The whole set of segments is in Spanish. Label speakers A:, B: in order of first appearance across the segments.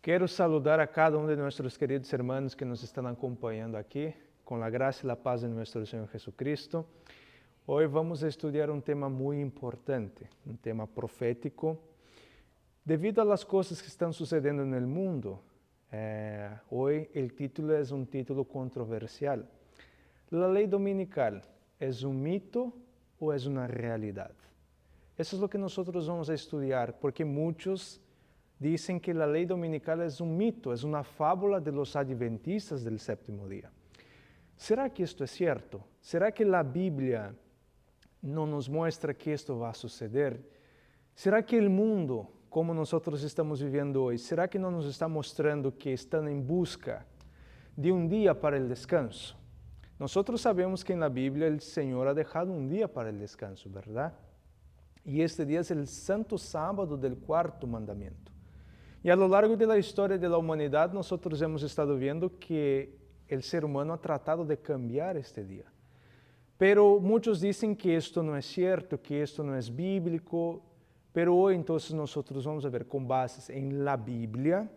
A: Quero saludar a cada um de nossos queridos irmãos que nos estão acompanhando aqui, com a graça e a paz de nosso Senhor Jesucristo. Hoje vamos estudar um tema muito importante, um tema profético. Devido às coisas que estão sucedendo no mundo, hoje o título é um título controversial. A lei dominical é um mito ou é uma realidade? Isso é o que nós vamos a estudar, porque muitos dizem que a lei dominical é um mito, é uma fábula de los adventistas del séptimo dia. Será que isto é certo? Será que a Bíblia não nos mostra que isto vai suceder? Será que o mundo, como nós estamos vivendo hoje, será que não nos está mostrando que estão em busca de um dia para o descanso? Nós sabemos que na Bíblia o Senhor ha deixado um dia para o descanso, verdade? E este dia é o santo sábado del quarto mandamento. E a lo largo da história da humanidade, nós hemos estado vendo que o ser humano ha tratado de cambiar este dia. Pero muitos dizem que isto não é certo, que isto não é bíblico. Pero hoje, então, nós vamos ver com bases em la Bíblia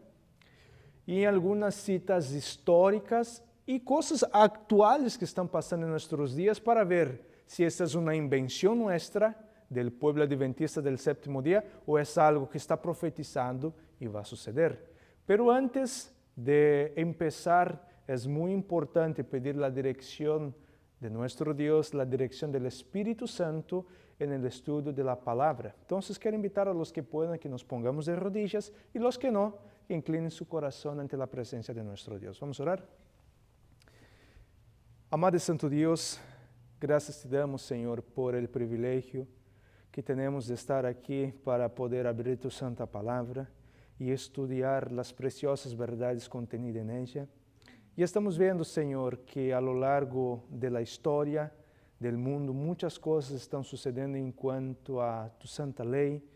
A: e em algumas citas históricas e coisas atuais que estão passando em nossos dias para ver se esta é uma invenção nossa, del pueblo adventista del séptimo dia, ou é algo que está profetizando e vai suceder. Pero antes de empezar, é muito importante pedir a direção de nosso Deus, a direção do Espírito Santo en el estudio de la palabra. Entonces, quiero invitar a los que puedan que nos pongamos de rodillas y los que no, que inclinen su corazón ante la presencia de nuestro Dios. Vamos a orar. Amado y Santo Dios, gracias te damos, Señor, por el privilegio que tenemos de estar aquí para poder abrir tu santa palabra y estudiar las preciosas verdades contenidas en ella. Y estamos viendo, Señor, que a lo largo de la historia del mundo muitas coisas estão sucedendo em quanto a tu santa lei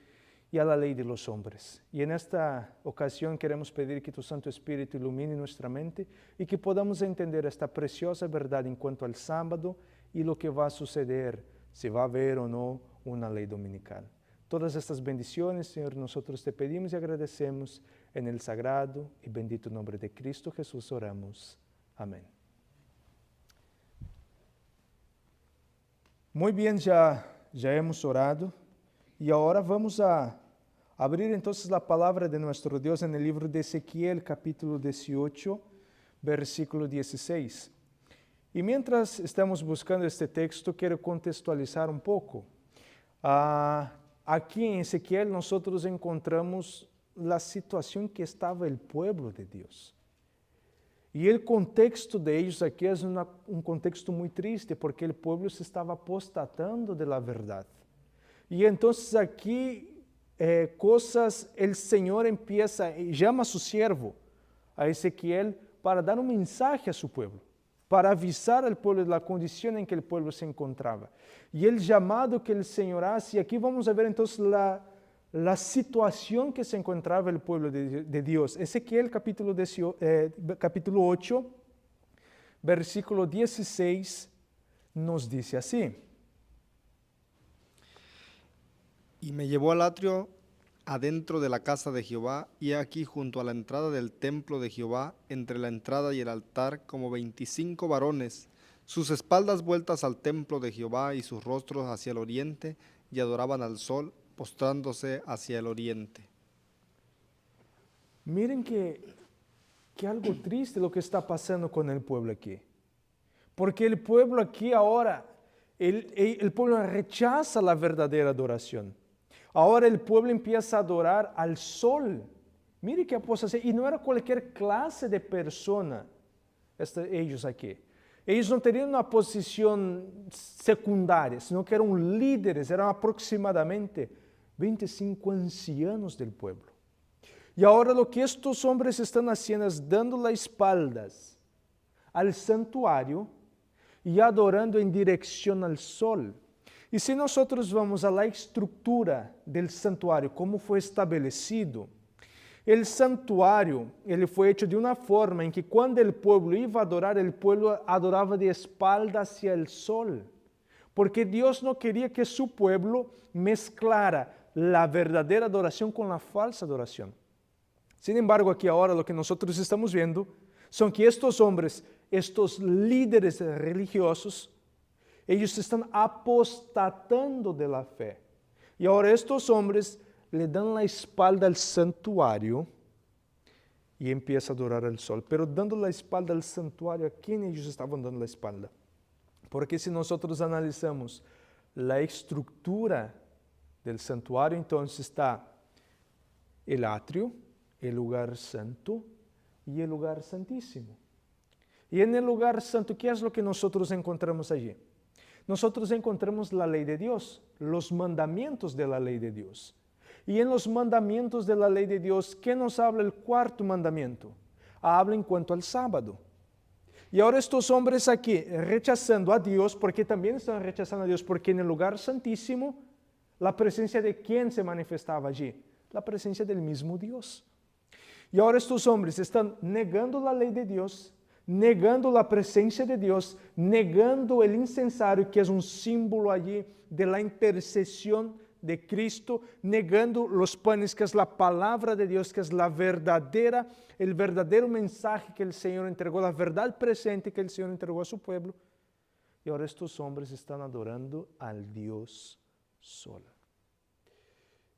A: e a la lei de los hombres. E nesta ocasião queremos pedir que tu Santo Espírito ilumine nossa mente e que podamos entender esta preciosa verdade em quanto ao sábado e o que vai suceder, se vai haver ou não uma lei dominical. Todas estas bendições, Senhor, nós te pedimos e agradecemos en el sagrado e bendito nome de Cristo Jesús oramos. Amém. Muy bien, ya hemos orado y ahora vamos a abrir entonces la palabra de nuestro Dios en el libro de Ezequiel, capítulo 18, versículo 16. Y mientras estamos buscando este texto, quiero contextualizar un poco. Aquí en Ezequiel nosotros encontramos la situación que estaba el pueblo de Dios. E o contexto de eles aqui é um contexto muito triste, porque o povo se estava apostatando da verdade. E então aqui, coisas, o Senhor empieza, chama a seu servo, a Ezequiel, para dar um mensagem a seu povo, para avisar ao povo da condição em que o povo se encontrava. E o chamado que o Senhor hace, e aqui vamos ver então la situación que se encontraba el pueblo de Dios. Ezequiel capítulo 8, versículo 16, nos dice así.
B: Y me llevó al atrio adentro de la casa de Jehová, y aquí junto a la entrada del templo de Jehová, entre la entrada y el altar, como 25 varones, sus espaldas vueltas al templo de Jehová y sus rostros hacia el oriente, y adoraban al sol, postrándose hacia el oriente.
A: Miren que algo triste lo que está pasando con el pueblo aquí. Porque el pueblo aquí ahora, el pueblo rechaza la verdadera adoración. Ahora el pueblo empieza a adorar al sol. Mire que apostasía. Y no era cualquier clase de persona, ellos aquí. Eles não teriam uma posição secundária, senão que eram líderes, eram aproximadamente 25 ancianos del pueblo. E agora o que estes homens estão fazendo é dando as espaldas ao santuário e adorando em direção ao sol. E se nós vamos à estrutura do santuário, como foi estabelecido, o santuário ele foi feito de uma forma em que quando o povo ia adorar, o povo adorava de espaldas hacia o sol. Porque Deus não queria que seu povo mezclara a verdadeira adoração com a falsa adoração. Sin embargo, aquí ahora lo que nosotros estamos viendo son que estos hombres, estos líderes religiosos, ellos están apostatando de la fe. Y ahora estos hombres le dan la espalda al santuario y empiezan a adorar al sol. Pero dando la espalda al santuario, ¿a quién ellos estaban dando la espalda? Porque si nosotros analizamos la estructura del santuario, entonces está el atrio, el lugar santo y el lugar santísimo. Y en el lugar santo, ¿qué es lo que nosotros encontramos allí? Nosotros encontramos la ley de Dios, los mandamientos de la ley de Dios. Y en los mandamientos de la ley de Dios, ¿qué nos habla el cuarto mandamiento? Habla en cuanto al sábado. Y ahora estos hombres aquí rechazando a Dios, porque también están rechazando a Dios, porque en el lugar santísimo, la presencia de ¿quién se manifestaba allí? La presencia del mismo Dios. Y ahora estos hombres están negando la ley de Dios, negando la presencia de Dios, negando el incensario, que es un símbolo allí de la intercesión de Cristo, negando los panes, que es la palabra de Dios, que es el verdadero mensaje que el Señor entregó, la verdad presente que el Señor entregó a su pueblo. Y ahora estos hombres están adorando al Dios solo.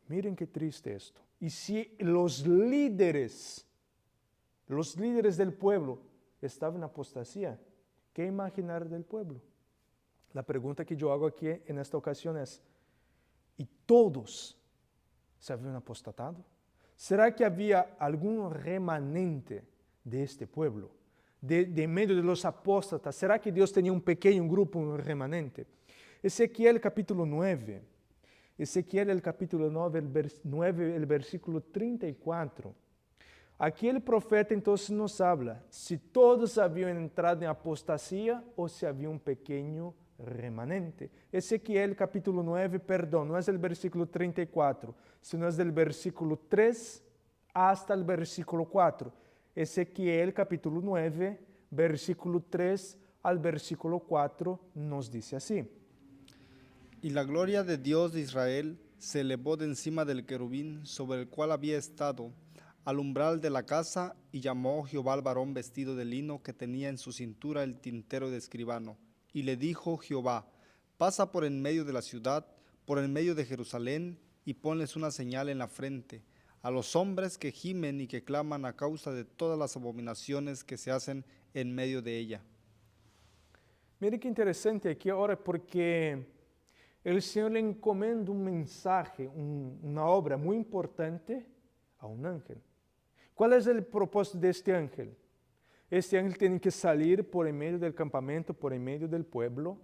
A: Miren qué triste esto. Y si los líderes del pueblo estaban en apostasía, ¿qué imaginar del pueblo? La pregunta que yo hago aquí en esta ocasión es, ¿y todos se habían apostatado? ¿Será que había algún remanente de este pueblo, de medio de los apóstatas? ¿Será que Dios tenía un pequeño grupo, un remanente? Ezequiel capítulo 9. Ezequiel el capítulo 9, el versículo 34. Aquí el profeta entonces nos habla si todos habían entrado en apostasía o si había un pequeño remanente. Ezequiel capítulo 9, perdón, no es el versículo 34, sino es del versículo 3 hasta el versículo 4. Ezequiel capítulo 9, versículo 3 al versículo 4 nos dice así.
B: Y la gloria de Dios de Israel se elevó de encima del querubín sobre el cual había estado al umbral de la casa, y llamó Jehová al varón vestido de lino que tenía en su cintura el tintero de escribano. Y le dijo Jehová, pasa por en medio de la ciudad, por en medio de Jerusalén, y ponles una señal en la frente, a los hombres que gimen y que claman a causa de todas las abominaciones que se hacen en medio de ella.
A: Mire qué interesante aquí ahora, porque el Señor le encomienda un mensaje, una obra muy importante a un ángel. ¿Cuál es el propósito de este ángel? Este ángel tiene que salir por en medio del campamento, por en medio del pueblo,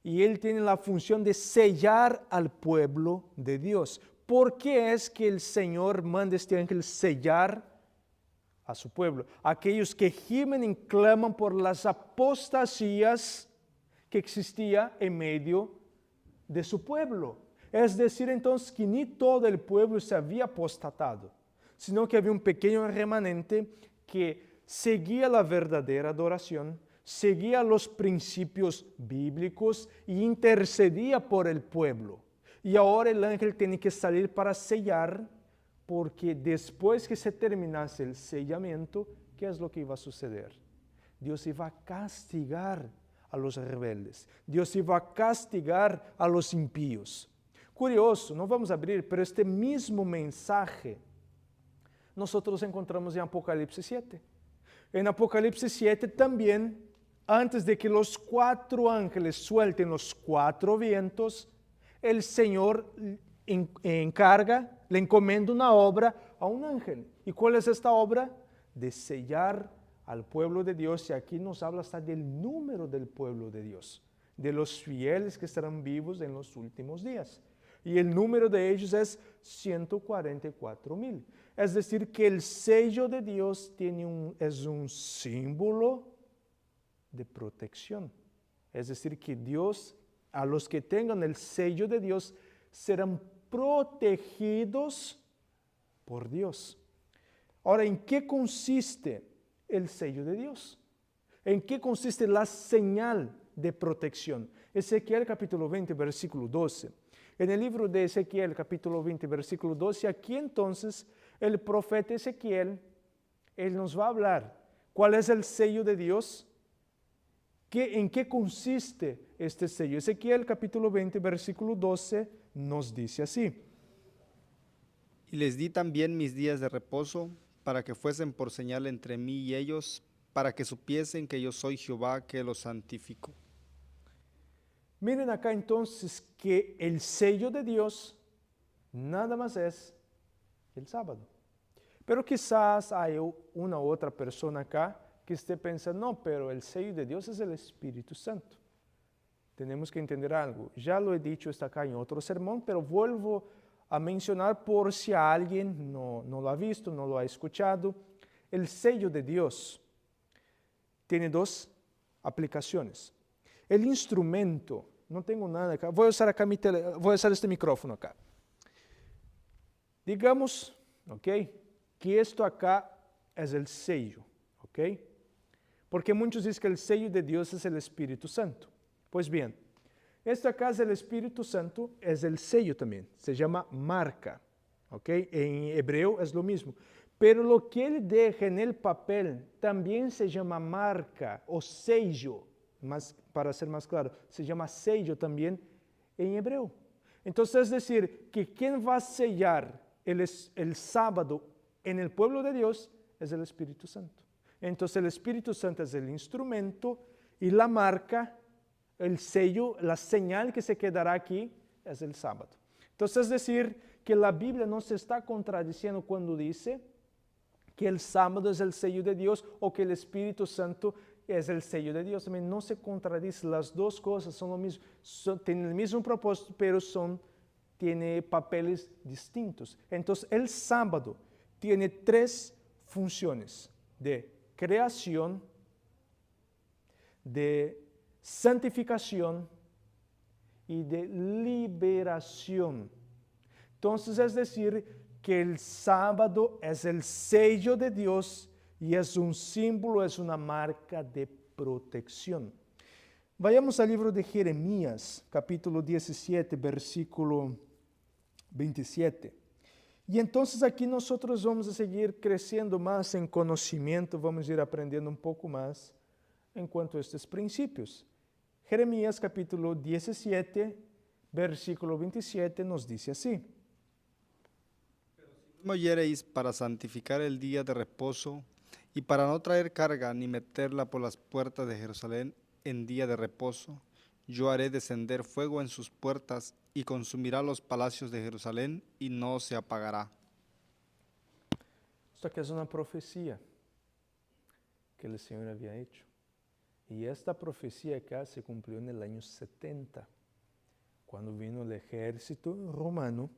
A: y él tiene la función de sellar al pueblo de Dios. ¿Por qué es que el Señor manda a este ángel sellar a su pueblo? Aquellos que gimen y claman por las apostasías que existía en medio de su pueblo. Es decir, entonces, que ni todo el pueblo se había apostatado, sino que había un pequeño remanente que seguía la verdadera adoración, seguía los principios bíblicos y intercedía por el pueblo. Y ahora el ángel tiene que salir para sellar, porque después que se terminase el sellamiento, ¿qué es lo que iba a suceder? Dios iba a castigar a los rebeldes. Dios iba a castigar a los impíos. Curioso, no vamos a abrir, pero este mismo mensaje nosotros encontramos en Apocalipsis 7. En Apocalipsis 7 también, antes de que los 4 ángeles suelten los 4 vientos, el Señor encarga, le encomienda una obra a un ángel. ¿Y cuál es esta obra? De sellar al pueblo de Dios, y aquí nos habla hasta del número del pueblo de Dios, de los fieles que estarán vivos en los últimos días. Y el número de ellos es 144,000. Es decir, que el sello de Dios es un símbolo de protección. Es decir, que Dios, a los que tengan el sello de Dios, serán protegidos por Dios. Ahora, ¿en qué consiste el sello de Dios? ¿En qué consiste la señal de protección? Ezequiel capítulo 20, versículo 12. En el libro de Ezequiel capítulo 20, versículo 12, aquí entonces El profeta Ezequiel, él nos va a hablar cuál es el sello de Dios, en qué consiste este sello. Ezequiel capítulo 20, versículo 12 nos dice así.
B: Y les di también mis días de reposo, para que fuesen por señal entre mí y ellos, para que supiesen que yo soy Jehová que los santifico.
A: Miren acá entonces que el sello de Dios nada más es el sábado. Pero quizás hay una u otra persona acá que esté pensando, no, pero el sello de Dios es el Espíritu Santo. Tenemos que entender algo. Ya lo he dicho hasta acá en otro sermón, pero vuelvo a mencionar por si alguien no lo ha visto, no lo ha escuchado. El sello de Dios tiene dos aplicaciones. El instrumento, no tengo nada acá, voy a usar este micrófono acá. Digamos, ¿ok? Que esto acá es el sello, ¿ok? Porque muchos dicen que el sello de Dios es el Espíritu Santo. Pues bien, esto acá es el Espíritu Santo, es el sello también, se llama marca, ¿ok? En hebreo es lo mismo. Pero lo que él deja en el papel también se llama marca o sello, para ser más claro, se llama sello también en hebreo. Entonces es decir, que quien va a sellar el sábado en el pueblo de Dios es el Espíritu Santo. Entonces el Espíritu Santo es el instrumento y la marca, el sello, la señal que se quedará aquí es el sábado. Entonces es decir, que la Biblia no se está contradiciendo cuando dice que el sábado es el sello de Dios o que el Espíritu Santo es el sello de Dios. También no se contradice, las dos cosas son lo mismo, tienen el mismo propósito, pero tiene papeles distintos. Entonces el sábado tiene tres funciones: de creación, de santificación y de liberación. Entonces es decir, que el sábado es el sello de Dios y es un símbolo, es una marca de protección. Vayamos al libro de Jeremías, capítulo 17, versículo 27. Y entonces aquí nosotros vamos a seguir creciendo más en conocimiento, vamos a ir aprendiendo un poco más en cuanto a estos principios. Jeremías capítulo 17, versículo 27 nos dice así.
B: No oyereis para santificar el día de reposo y para no traer carga ni meterla por las puertas de Jerusalén en día de reposo, yo haré descender fuego en sus puertas y consumirá los palacios de Jerusalén y no se apagará.
A: Esto aquí es una profecía que el Señor había hecho. Y esta profecía acá se cumplió en el año 70, cuando vino el ejército romano.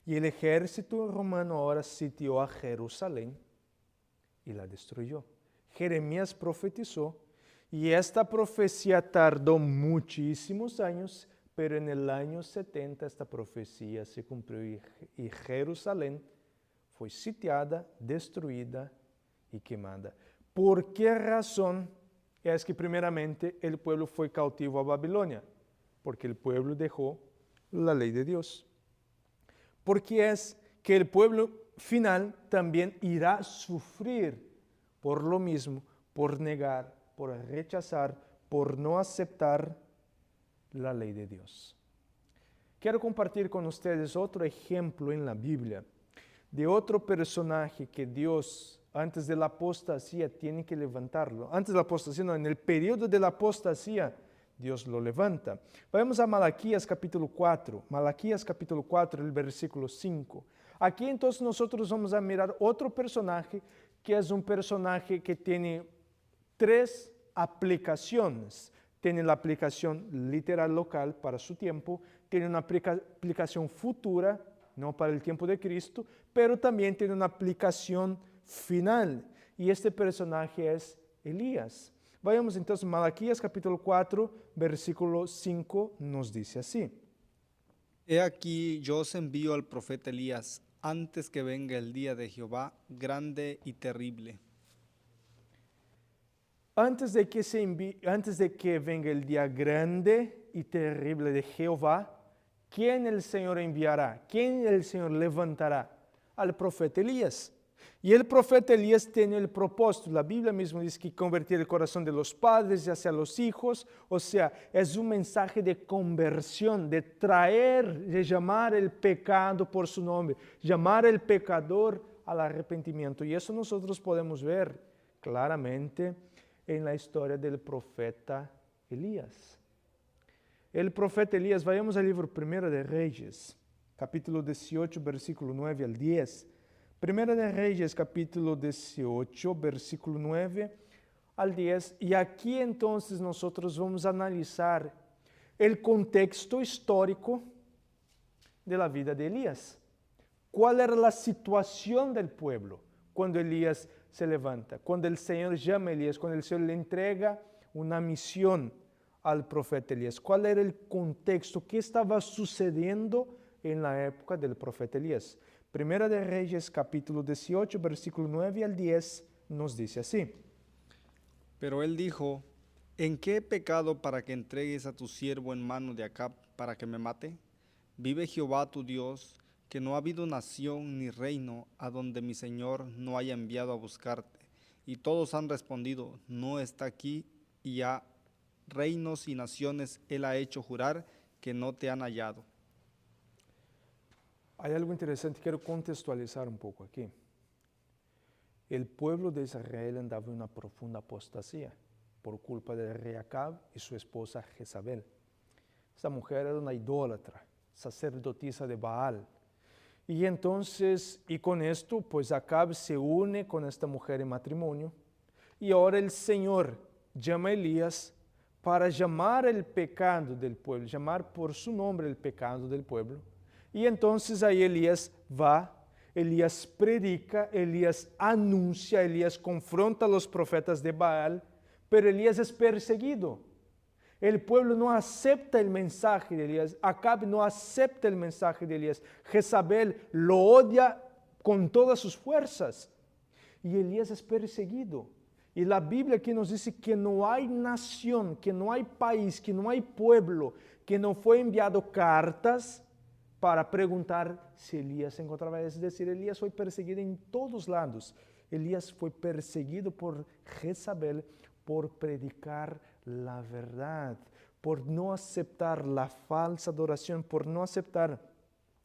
A: Y el ejército romano ahora sitió a Jerusalén y la destruyó. Jeremías profetizó y esta profecía tardó muchísimos años, pero en el año 70 esta profecía se cumplió y Jerusalén fue sitiada, destruida y quemada. ¿Por qué razón? Es que primeramente el pueblo fue cautivo a Babilonia, porque el pueblo dejó la ley de Dios. Porque es que el pueblo final también irá a sufrir por lo mismo, por negar, por rechazar, por no aceptar la ley de Dios. Quiero compartir con ustedes otro ejemplo en la Biblia de otro personaje que Dios, antes de la apostasía, tiene que levantarlo. Antes de la apostasía, no, en el periodo de la apostasía, Dios lo levanta. Vamos a Malaquías capítulo 4. Malaquías capítulo 4, el versículo 5. Aquí entonces nosotros vamos a mirar otro personaje que es un personaje que tiene tres aplicaciones. Tiene la aplicación literal local para su tiempo, tiene una aplicación futura, no para el tiempo de Cristo, pero también tiene una aplicación final. Y este personaje es Elías. Vayamos entonces a Malaquías capítulo 4, versículo 5, nos dice así.
B: He aquí yo os envío al profeta Elías, antes que venga el día de Jehová, grande y terrible.
A: Antes de que venga el día grande y terrible de Jehová, ¿quién el Señor enviará? ¿Quién el Señor levantará? al profeta Elías. Y el profeta Elías tiene el propósito, la Biblia misma dice que convertir el corazón de los padres hacia los hijos, o sea, es un mensaje de conversión, de traer, de llamar el pecado por su nombre, llamar el pecador al arrepentimiento. Y eso nosotros podemos ver claramente en la historia del profeta Elías. El profeta Elías, vayamos al libro Primera de Reyes, capítulo 18, versículo 9 al 10. Primera de Reyes, capítulo 18, versículo 9 al 10. Y aquí entonces nosotros vamos a analizar el contexto histórico de la vida de Elías. ¿Cuál era la situación del pueblo cuando Elías se levanta? Cuando el Señor llama a Elías, cuando el Señor le entrega una misión al profeta Elías. ¿Cuál era el contexto? ¿Qué estaba sucediendo en la época del profeta Elías? Primera de Reyes, capítulo 18, versículo 9 al 10, nos dice así.
B: Pero él dijo, ¿en qué he pecado para que entregues a tu siervo en mano de Acab para que me mate? Vive Jehová tu Dios, que no ha habido nación ni reino a donde mi Señor no haya enviado a buscarte. Y todos han respondido, no está aquí, y a reinos y naciones él ha hecho jurar que no te han hallado.
A: Hay algo interesante, quiero contextualizar un poco aquí. El pueblo de Israel andaba en una profunda apostasía por culpa del rey Acab y su esposa Jezabel. Esta mujer era una idólatra, sacerdotisa de Baal. Y entonces, y con esto, pues Acab se une con esta mujer en matrimonio. Y ahora el Señor llama a Elías para llamar el pecado del pueblo, llamar por su nombre el pecado del pueblo. Y entonces ahí Elías va, Elías predica, Elías anuncia, Elías confronta a los profetas de Baal, pero Elías es perseguido. El pueblo no acepta el mensaje de Elías, Acab no acepta el mensaje de Elías, Jezabel lo odia con todas sus fuerzas y Elías es perseguido. Y la Biblia aquí nos dice que no hay nación, que no hay país, que no hay pueblo, que no fue enviado cartas para preguntar si Elías se encontraba. Es decir, Elías fue perseguido en todos lados. Elías fue perseguido por Jezabel por predicar la verdad, por no aceptar la falsa adoración, por no aceptar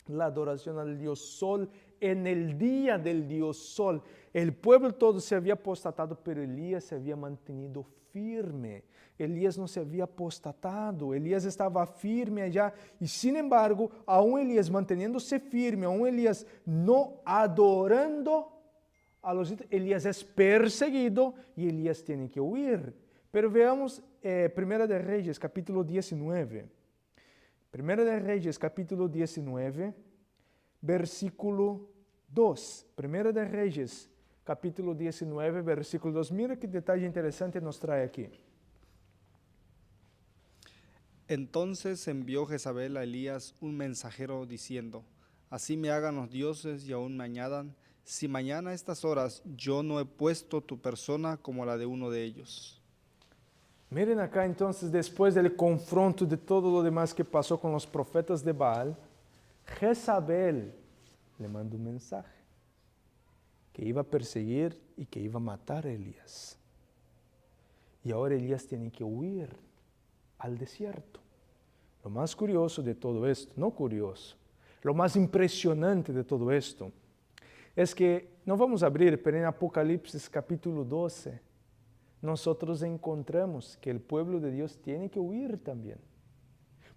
A: la adoración al Dios Sol en el día del Dios Sol. El pueblo todo se había apostatado, pero Elías se había mantenido firme. Elías no se había apostatado, Elías estaba firme allá y sin embargo, aún Elías manteniéndose firme, aún Elías no adorando a los ídolos, Elías es perseguido y Elías tiene que huir. Pero veamos Primera de Reyes, capítulo 19. Primera de Reyes, capítulo 19, versículo 2. Primera de Reyes, capítulo 19, versículo 2. Mira qué detalle interesante nos trae aquí.
B: Entonces envió Jezabel a Elías un mensajero diciendo, así me hagan los dioses y aún me añadan, si mañana a estas horas yo no he puesto tu persona como la de uno de ellos.
A: Miren acá entonces, después del confronto de todo lo demás que pasó con los profetas de Baal, Jezabel le mandó un mensaje que iba a perseguir y que iba a matar a Elías. Y ahora Elías tiene que huir al desierto. Lo más curioso de todo esto, no curioso, lo más impresionante de todo esto, es que, no vamos a abrir, pero en Apocalipsis capítulo 12, nosotros encontramos que el pueblo de Dios tiene que huir también,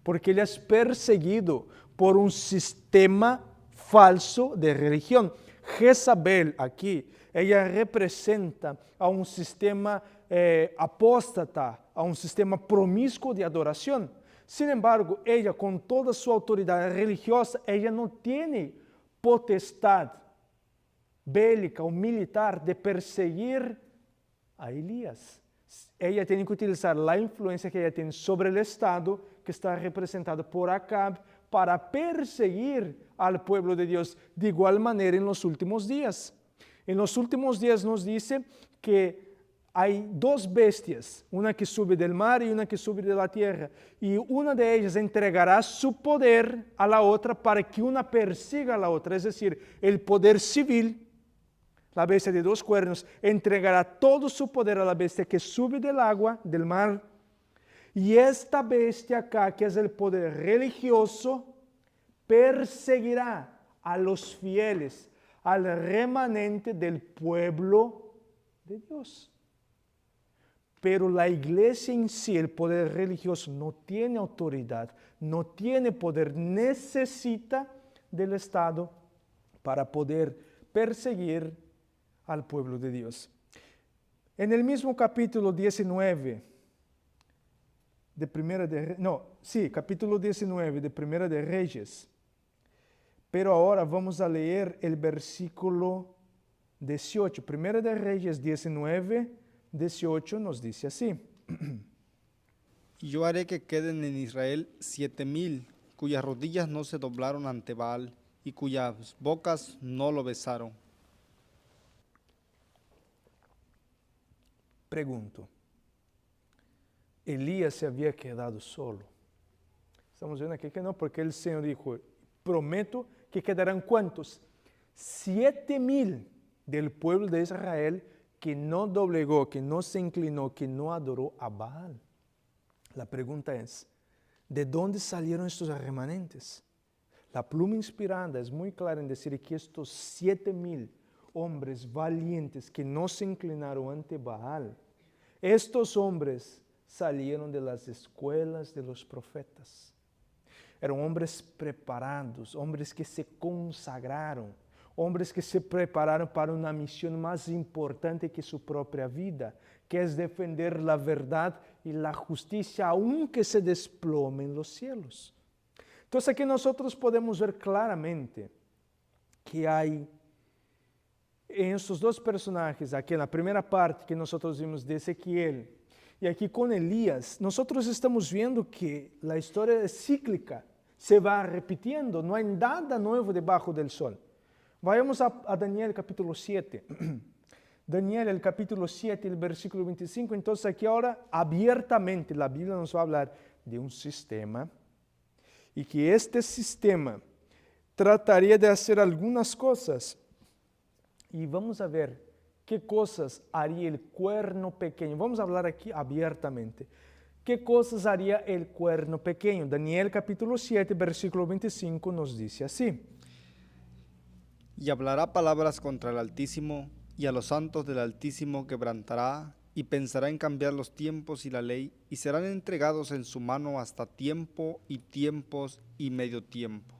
A: porque él es perseguido por un sistema falso de religión. Jezabel aquí, ella representa a un sistema apóstata, a un sistema promiscuo de adoración. Sin embargo, ella con toda su autoridad religiosa, ella no tiene potestad bélica o militar de perseguir a Elías. Ella tiene que utilizar la influencia que ella tiene sobre el Estado, que está representado por Acab, para perseguir al pueblo de Dios. De igual manera en los últimos días. En los últimos días nos dice que hay dos bestias, una que sube del mar y una que sube de la tierra, y una de ellas entregará su poder a la otra para que una persiga a la otra, es decir, el poder civil, la bestia de dos cuernos, entregará todo su poder a la bestia que sube del agua, del mar, y esta bestia acá, que es el poder religioso, perseguirá a los fieles, al remanente del pueblo de Dios. Pero la iglesia en sí, el poder religioso, no tiene autoridad, no tiene poder, necesita del Estado para poder perseguir al pueblo de Dios. En el mismo capítulo 19 capítulo 19 de Primera de Reyes, pero ahora vamos a leer el versículo 18. Primera de Reyes 19, 18 nos dice así.
B: Y yo haré que queden en Israel 7,000, cuyas rodillas no se doblaron ante Baal, y cuyas bocas no lo besaron.
A: Pregunto, Elías se había quedado solo. Estamos viendo aquí que no, porque el Señor dijo, prometo que quedarán ¿cuántos? 7,000 del pueblo de Israel que no doblegó, que no se inclinó, que no adoró a Baal. La pregunta es, ¿de dónde salieron estos remanentes? La pluma inspirada es muy clara en decir que estos 7,000 hombres valientes que no se inclinaron ante Baal, estos hombres salieron de las escuelas de los profetas. Eran hombres preparados, hombres que se consagraron, hombres que se prepararon para una misión más importante que su propia vida, que es defender la verdad y la justicia, aunque se desplomen los cielos. Entonces aquí nosotros podemos ver claramente que hay en estos dos personajes, aquí en la primera parte que nosotros vimos de Ezequiel, y aquí con Elías, nosotros estamos viendo que la historia es cíclica, se va repitiendo, no hay nada nuevo debajo del sol. Vayamos a Daniel capítulo 7. Daniel, el capítulo 7, el versículo 25. Entonces aquí ahora abiertamente la Biblia nos va a hablar de un sistema y que este sistema trataría de hacer algunas cosas. Y vamos a ver qué cosas haría el cuerno pequeño. Vamos a hablar aquí abiertamente. ¿Qué cosas haría el cuerno pequeño? Daniel capítulo 7, versículo 25 nos dice así.
B: Y hablará palabras contra el Altísimo, y a los santos del Altísimo quebrantará, y pensará en cambiar los tiempos y la ley, y serán entregados en su mano hasta tiempo y tiempos y medio tiempo.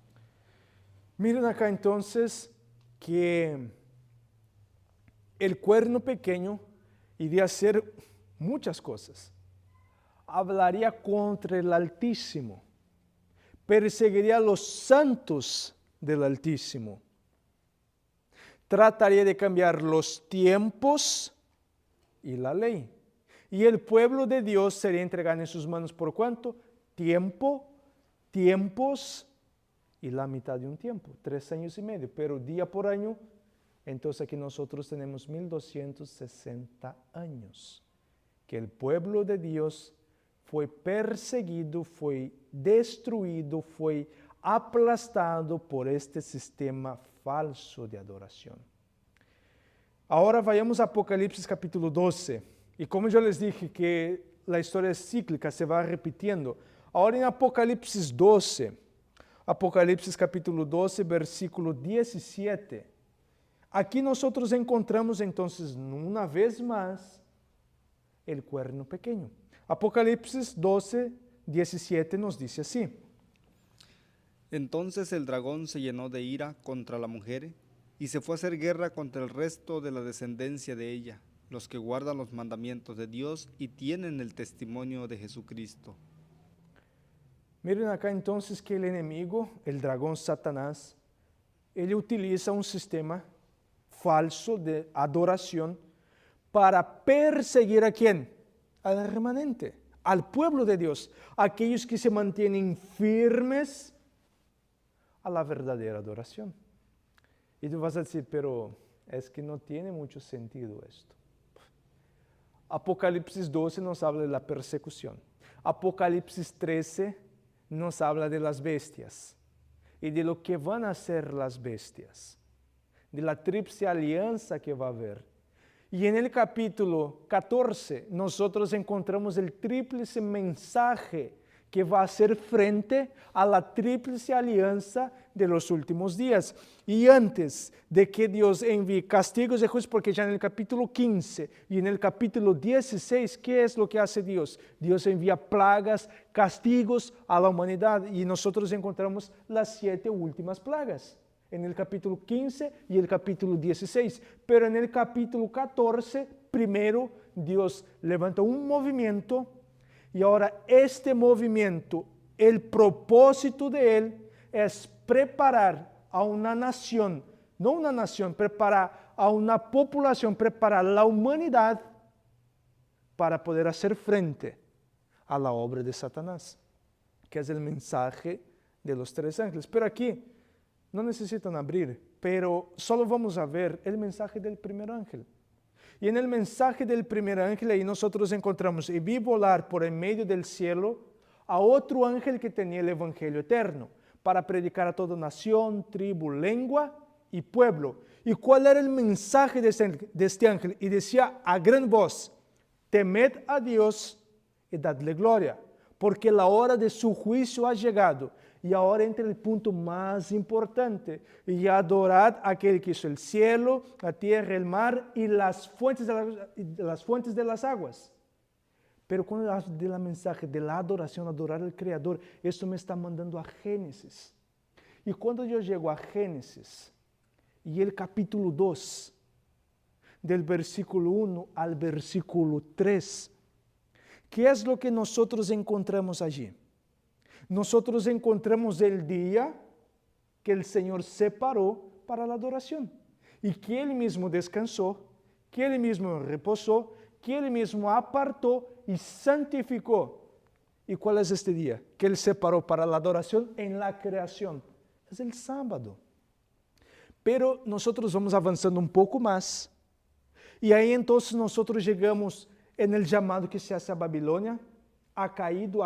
A: Miren acá entonces que el cuerno pequeño iría a hacer muchas cosas. Hablaría contra el Altísimo, perseguiría a los santos del Altísimo, trataría de cambiar los tiempos y la ley. Y el pueblo de Dios sería entregado en sus manos por ¿cuánto? Tiempo, tiempos y la mitad de un tiempo, 3 años y medio, pero día por año. Entonces aquí nosotros tenemos 1260 años que el pueblo de Dios fue perseguido, fue destruido, fue aplastado por este sistema falso de adoración. Ahora vayamos a Apocalipsis capítulo 12. Y como yo les dije que la historia es cíclica, se va repitiendo. Ahora en Apocalipsis 12, Apocalipsis capítulo 12, versículo 17. Aquí nosotros encontramos entonces una vez más el cuerno pequeño. Apocalipsis 12, 17 nos dice así.
B: Entonces el dragón se llenó de ira contra la mujer y se fue a hacer guerra contra el resto de la descendencia de ella, los que guardan los mandamientos de Dios y tienen el testimonio de Jesucristo.
A: Miren acá entonces que el enemigo, el dragón Satanás, él utiliza un sistema falso de adoración para perseguir ¿a quién? Al remanente, al pueblo de Dios, aquellos que se mantienen firmes a la verdadera adoración. Y tú vas a decir, pero es que no tiene mucho sentido esto. Apocalipsis 12 nos habla de la persecución. Apocalipsis 13 nos habla de las bestias y de lo que van a hacer las bestias, de la tríplice alianza que va a haber. Y en el capítulo 14 nosotros encontramos el tríplice mensaje que va a hacer frente a la tríplice alianza de los últimos días. Y antes de que Dios envíe castigos y juicios, porque ya en el capítulo 15 y en el capítulo 16, ¿qué es lo que hace Dios? Dios envía plagas, castigos a la humanidad y nosotros encontramos las 7 últimas plagas en el capítulo 15 y el capítulo 16. Pero en el capítulo 14, primero Dios levanta un movimiento y ahora este movimiento, el propósito de él es preparar a una nación, no una nación, preparar a una población, preparar a la humanidad para poder hacer frente a la obra de Satanás, que es el mensaje de los 3 ángeles. Pero aquí no necesitan abrir, pero solo vamos a ver el mensaje del primer ángel. Y en el mensaje del primer ángel ahí nosotros encontramos, y vi volar por en medio del cielo a otro ángel que tenía el evangelio eterno, para predicar a toda nación, tribu, lengua y pueblo. ¿Y cuál era el mensaje de este ángel? Y decía a gran voz, temed a Dios y dadle gloria, porque la hora de su juicio ha llegado. Y ahora entra el punto más importante, y adorad a aquel que hizo el cielo, la tierra, el mar y las fuentes de las aguas. Pero cuando hablo del mensaje de la adoración, adorar al Creador, esto me está mandando a Génesis. Y cuando yo llego a Génesis, y el capítulo 2, del versículo 1 al versículo 3, ¿qué es lo que nosotros encontramos allí? Nosotros encontramos el día que el Señor separó para la adoración y que Él mismo descansó, que Él mismo reposó, que Él mismo apartó y santificó. ¿Y cuál es este día? Que Él separó para la adoración en la creación. Es el sábado. Pero nosotros vamos avanzando un poco más y ahí entonces nosotros llegamos en el llamado que se hace a Babilonia. Ha caído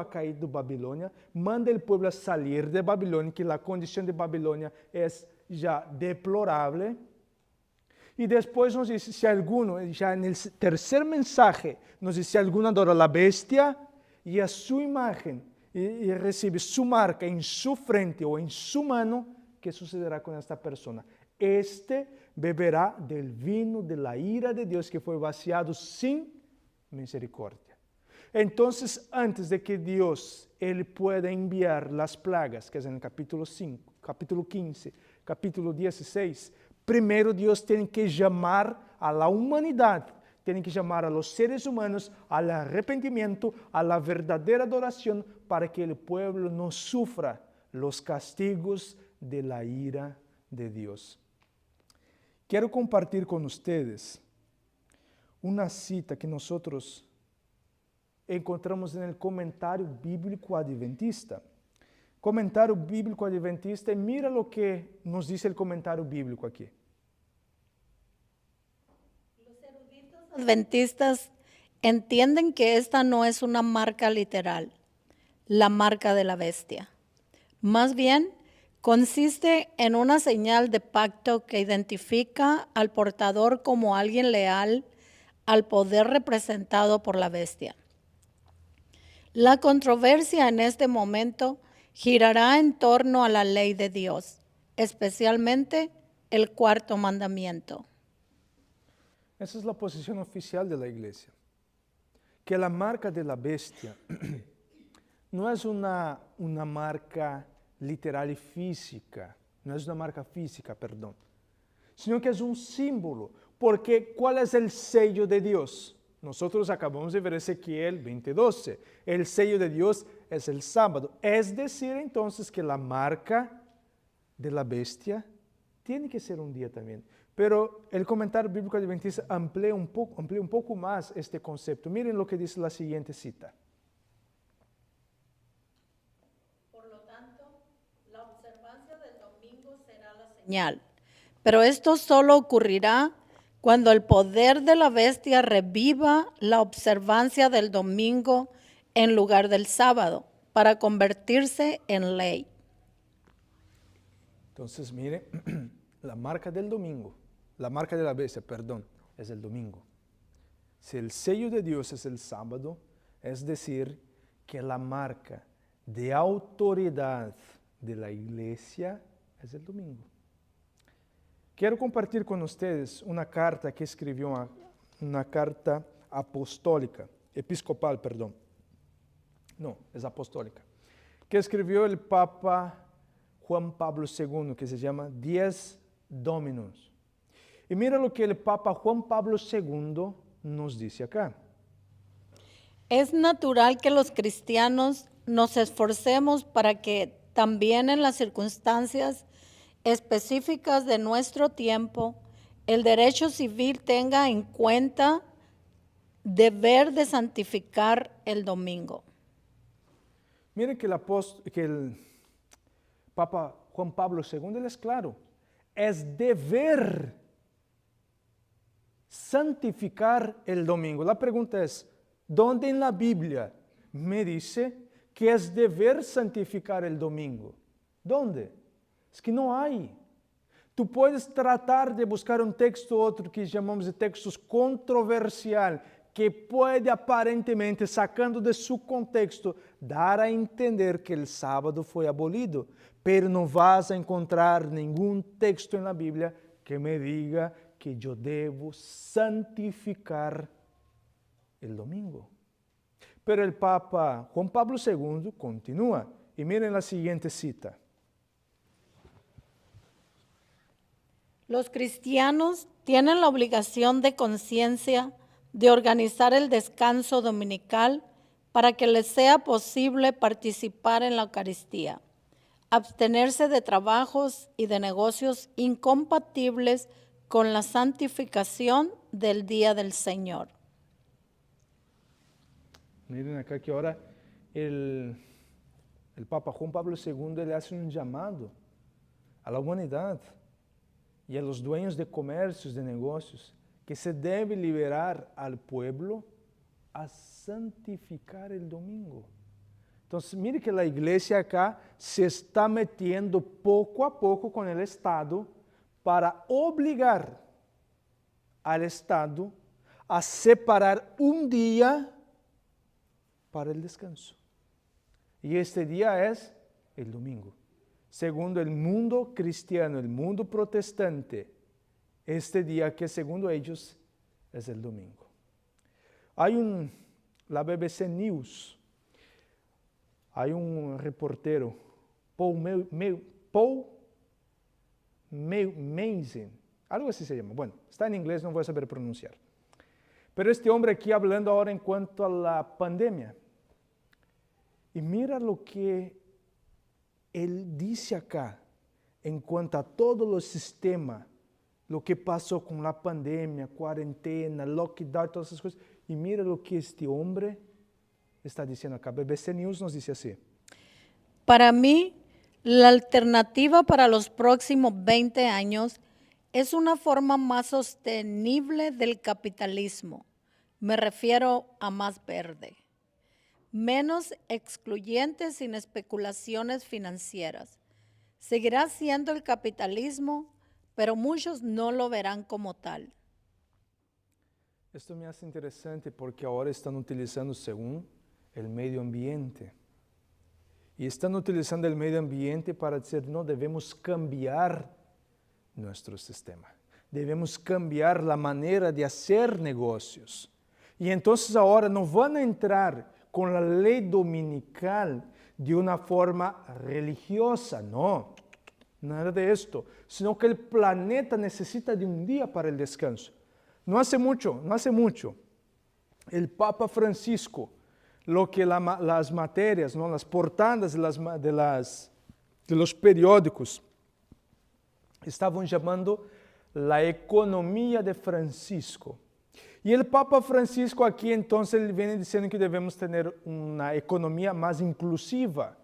A: Babilonia, manda el pueblo a salir de Babilonia, que la condición de Babilonia es ya deplorable. Y después nos dice, si alguno, ya en el tercer mensaje, nos dice, si alguno adora a la bestia y a su imagen, y recibe su marca en su frente o en su mano, ¿qué sucederá con esta persona? Este beberá del vino de la ira de Dios que fue vaciado sin misericordia. Entonces, antes de que Dios Él pueda enviar las plagas, que es en el capítulo 5, capítulo 15, capítulo 16, primero Dios tiene que llamar a la humanidad, tiene que llamar a los seres humanos al arrepentimiento, a la verdadera adoración, para que el pueblo no sufra los castigos de la ira de Dios. Quiero compartir con ustedes una cita que nosotros encontramos en el comentario bíblico adventista. Comentario bíblico adventista, y mira lo que nos dice el comentario bíblico aquí.
C: Los eruditos adventistas entienden que esta no es una marca literal, la marca de la bestia. Más bien, consiste en una señal de pacto que identifica al portador como alguien leal al poder representado por la bestia. La controversia en este momento girará en torno a la ley de Dios, especialmente el 4º mandamiento.
A: Esa es la posición oficial de la iglesia, que la marca de la bestia no es una marca literal y física, no es una marca física, perdón, sino que es un símbolo, porque ¿cuál es el sello de Dios? Nosotros acabamos de ver Ezequiel 20:12. El sello de Dios es el sábado. Es decir, entonces, que la marca de la bestia tiene que ser un día también. Pero el comentario bíblico adventista amplía un poco más este concepto. Miren lo que dice la siguiente cita.
C: Por lo tanto, la observancia del domingo será la señal. Pero esto solo ocurrirá cuando el poder de la bestia reviva la observancia del domingo en lugar del sábado, para convertirse en ley.
A: Entonces, mire, la marca del domingo, la marca de la bestia, perdón, es el domingo. Si el sello de Dios es el sábado, es decir, que la marca de autoridad de la iglesia es el domingo. Quiero compartir con ustedes una carta que escribió, una carta apostólica, episcopal, perdón. No, es apostólica. Que escribió el Papa Juan Pablo II, que se llama Dies Dominus. Y mira lo que el Papa Juan Pablo II nos dice acá.
C: Es natural que los cristianos nos esforcemos para que también en las circunstancias específicas de nuestro tiempo, el derecho civil tenga en cuenta deber de santificar el domingo.
A: Miren que el Papa Juan Pablo II, él es claro, es deber santificar el domingo. La pregunta es, ¿dónde en la Biblia me dice que es deber santificar el domingo? ¿Dónde? Es que no hay. Tú puedes tratar de buscar un texto u otro que llamamos de textos controversial, que puede aparentemente, sacando de su contexto, dar a entender que el sábado fue abolido, pero no vas a encontrar ningún texto en la Biblia que me diga que yo debo santificar el domingo. Pero el Papa Juan Pablo II continúa, y miren la siguiente cita.
C: Los cristianos tienen la obligación de conciencia de organizar el descanso dominical para que les sea posible participar en la Eucaristía, abstenerse de trabajos y de negocios incompatibles con la santificación del día del Señor.
A: Miren acá que ahora el Papa Juan Pablo II le hace un llamado a la humanidad y a los dueños de comercios, de negocios, que se debe liberar al pueblo a santificar el domingo. Entonces, mire que la iglesia acá se está metiendo poco a poco con el Estado para obligar al Estado a separar un día para el descanso. Y este día es el domingo. Según el mundo cristiano, el mundo protestante, este día que según ellos es el domingo. Hay la BBC News, hay un reportero, Paul Mazin, algo así se llama. Bueno, está en inglés, no voy a saber pronunciar. Pero este hombre aquí hablando ahora en cuanto a la pandemia. Y mira lo que él dice acá en cuanto a todos los sistemas, lo que pasó con la pandemia, cuarentena, lockdown, todas esas cosas. Y mira lo que este hombre está diciendo acá. BBC News nos dice así.
C: Para mí, la alternativa para los próximos 20 años es una forma más sostenible del capitalismo. Me refiero a más verde, menos excluyente sin especulaciones financieras. Seguirá siendo el capitalismo, pero muchos no lo verán como tal.
A: Esto me hace interesante porque ahora están utilizando según el medio ambiente. Y están utilizando el medio ambiente para decir, no, debemos cambiar nuestro sistema. Debemos cambiar la manera de hacer negocios. Y entonces ahora no van a entrar con la ley dominical de una forma religiosa, no, nada de esto, sino que el planeta necesita de un día para el descanso. No hace mucho, el Papa Francisco, lo que las materias, ¿no? Las portadas de los periódicos estaban llamando la economía de Francisco. Y el Papa Francisco aquí entonces viene diciendo que debemos tener una economía más inclusiva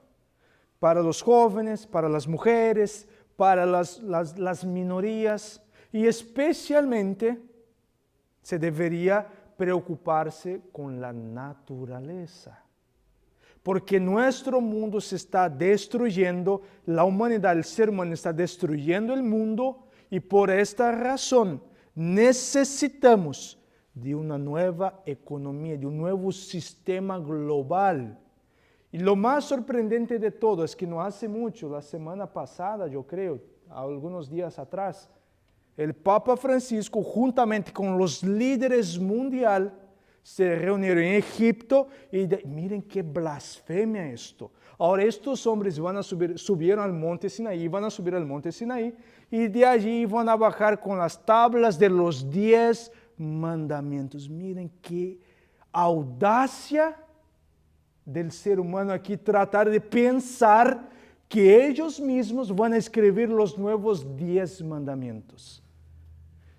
A: para los jóvenes, para las mujeres, para las minorías y especialmente se debería preocuparse con la naturaleza. Porque nuestro mundo se está destruyendo, la humanidad, el ser humano está destruyendo el mundo y por esta razón necesitamos de una nueva economía, de un nuevo sistema global. Y lo más sorprendente de todo es que no hace mucho, la semana pasada, yo creo, algunos días atrás, el Papa Francisco, juntamente con los líderes mundiales, se reunieron en Egipto y miren qué blasfemia esto. Ahora estos hombres van a subieron al monte Sinaí, van a subir al monte Sinaí y de allí van a bajar con las tablas de los 10 mandamientos. Miren qué audacia del ser humano aquí tratar de pensar que ellos mismos van a escribir los nuevos 10 mandamientos.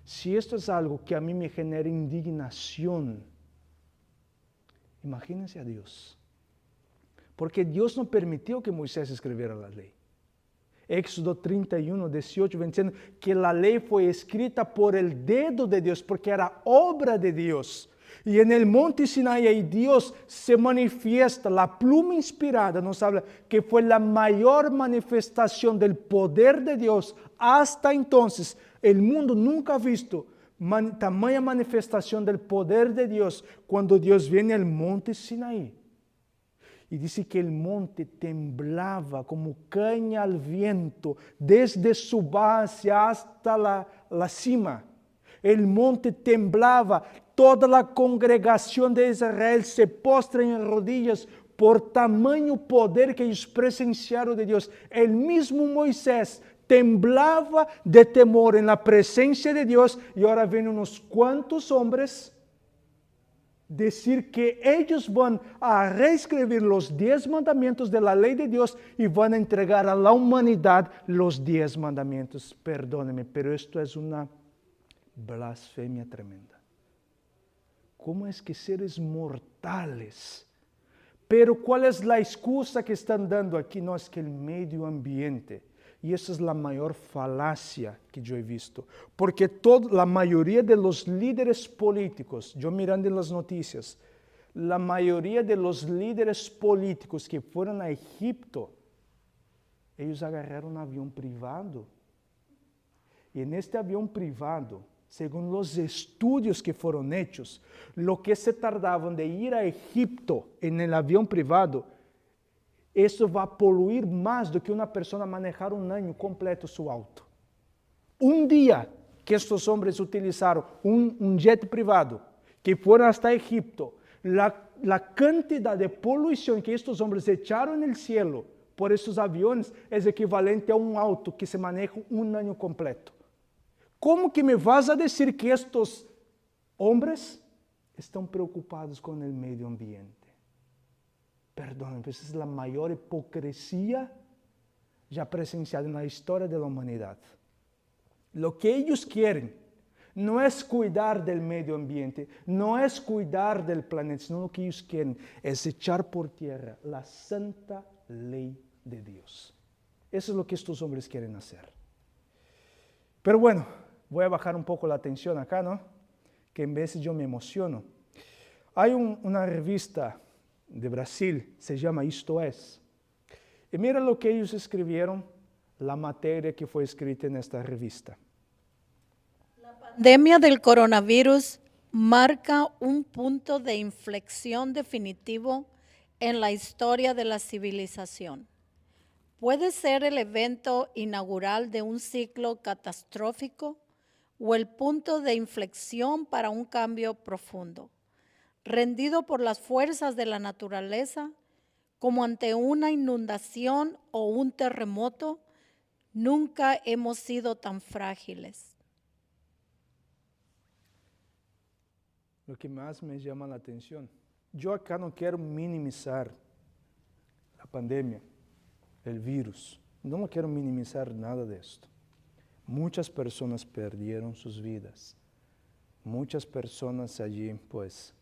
A: Si esto es algo que a mí me genera indignación, imagínense a Dios. Porque Dios no permitió que Moisés escribiera la ley. Éxodo 31, 18, diciendo que la ley fue escrita por el dedo de Dios, porque era obra de Dios. Y en el monte Sinaí ahí Dios se manifiesta, la pluma inspirada nos habla que fue la mayor manifestación del poder de Dios. Hasta entonces el mundo nunca ha visto tamaña manifestación del poder de Dios cuando Dios viene al monte Sinaí. Y dice que el monte temblaba como caña al viento desde su base hasta la cima. El monte temblaba, toda la congregación de Israel se postra en rodillas por tamaño poder que ellos presenciaron de Dios. El mismo Moisés temblaba de temor en la presencia de Dios y ahora vienen unos cuantos hombres decir que ellos van a reescribir los 10 mandamientos de la ley de Dios y van a entregar a la humanidad los 10 mandamientos. Perdóneme, pero esto es una blasfemia tremenda. ¿Cómo es que seres mortales? Pero ¿cuál es la excusa que están dando aquí? No, es que el medio ambiente. Y esa es la mayor falacia que yo he visto. Porque la mayoría de los líderes políticos, yo mirando en las noticias, la mayoría de los líderes políticos que fueron a Egipto, ellos agarraron un avión privado. Y en este avión privado, según los estudios que fueron hechos, lo que se tardaban de ir a Egipto en el avión privado, eso va a poluir más do que una persona manejar un año completo su auto. Un día que estos hombres utilizaron un jet privado, que fueron hasta Egipto, la cantidad de polución que estos hombres echaron en el cielo por esos aviones es equivalente a un auto que se maneja un año completo. ¿Cómo que me vas a decir que estos hombres están preocupados con el medio ambiente? Perdón, esa es la mayor hipocresía ya presenciada en la historia de la humanidad. Lo que ellos quieren no es cuidar del medio ambiente, no es cuidar del planeta, sino lo que ellos quieren es echar por tierra la santa ley de Dios. Eso es lo que estos hombres quieren hacer. Pero bueno, voy a bajar un poco la tensión acá, ¿no? Que en vez yo me emociono. Hay una revista de Brasil, se llama Isto Es. Y mira lo que ellos escribieron, la materia que fue escrita en esta revista.
C: La pandemia del coronavirus marca un punto de inflexión definitivo en la historia de la civilización. Puede ser el evento inaugural de un ciclo catastrófico o el punto de inflexión para un cambio profundo, rendido por las fuerzas de la naturaleza, como ante una inundación o un terremoto, nunca hemos sido tan frágiles.
A: Lo que más me llama la atención, yo acá no quiero minimizar la pandemia, el virus, no quiero minimizar nada de esto. Muchas personas perdieron sus vidas, muchas personas allí pues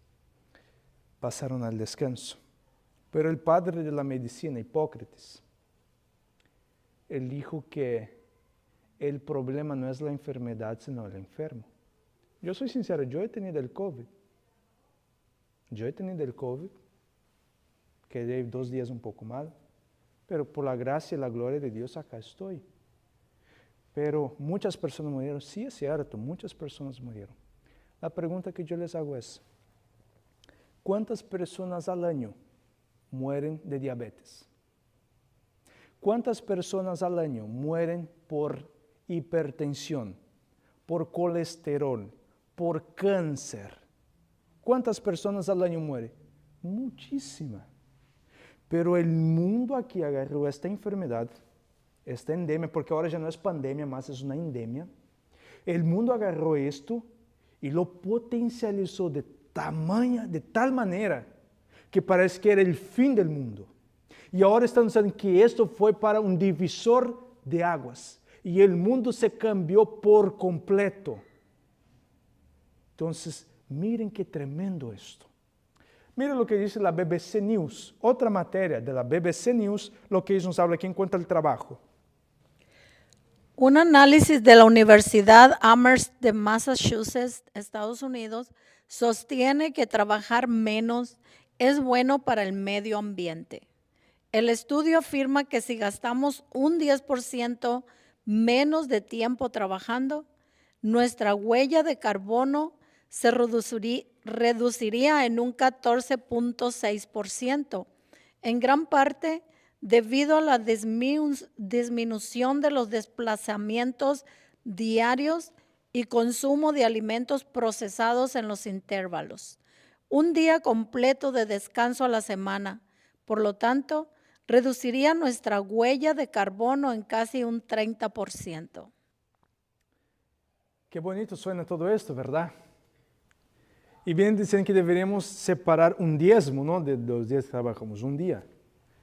A: pasaron al descanso. Pero el padre de la medicina, Hipócrates, él dijo que el problema no es la enfermedad, sino el enfermo. Yo soy sincero, yo he tenido el COVID. Quedé 2 días un poco mal, pero por la gracia y la gloria de Dios acá estoy. Pero muchas personas murieron, sí es cierto, muchas personas murieron. La pregunta que yo les hago es, ¿cuántas personas al año mueren de diabetes? ¿Cuántas personas al año mueren por hipertensión, por colesterol, por cáncer? ¿Cuántas personas al año mueren? Muchísimas. Pero el mundo aquí agarró esta enfermedad, esta endemia, porque ahora ya no es pandemia más, es una endemia. El mundo agarró esto y lo potencializó de tal manera que parece que era el fin del mundo. Y ahora están diciendo que esto fue para un divisor de aguas y el mundo se cambió por completo. Entonces, miren qué tremendo esto. Miren lo que dice la BBC News, otra materia de la BBC News, lo que ellos nos hablan aquí en cuanto al trabajo.
C: Un análisis de la Universidad Amherst de Massachusetts, Estados Unidos, sostiene que trabajar menos es bueno para el medio ambiente. El estudio afirma que si gastamos un 10% menos de tiempo trabajando, nuestra huella de carbono se reduciría en un 14.6%, en gran parte debido a la disminución de los desplazamientos diarios y consumo de alimentos procesados en los intervalos. Un día completo de descanso a la semana, por lo tanto, reduciría nuestra huella de carbono en casi un 30%.
A: Qué bonito suena todo esto, ¿verdad? Y bien dicen que deberíamos separar un diezmo, ¿no? De los días que trabajamos, un día.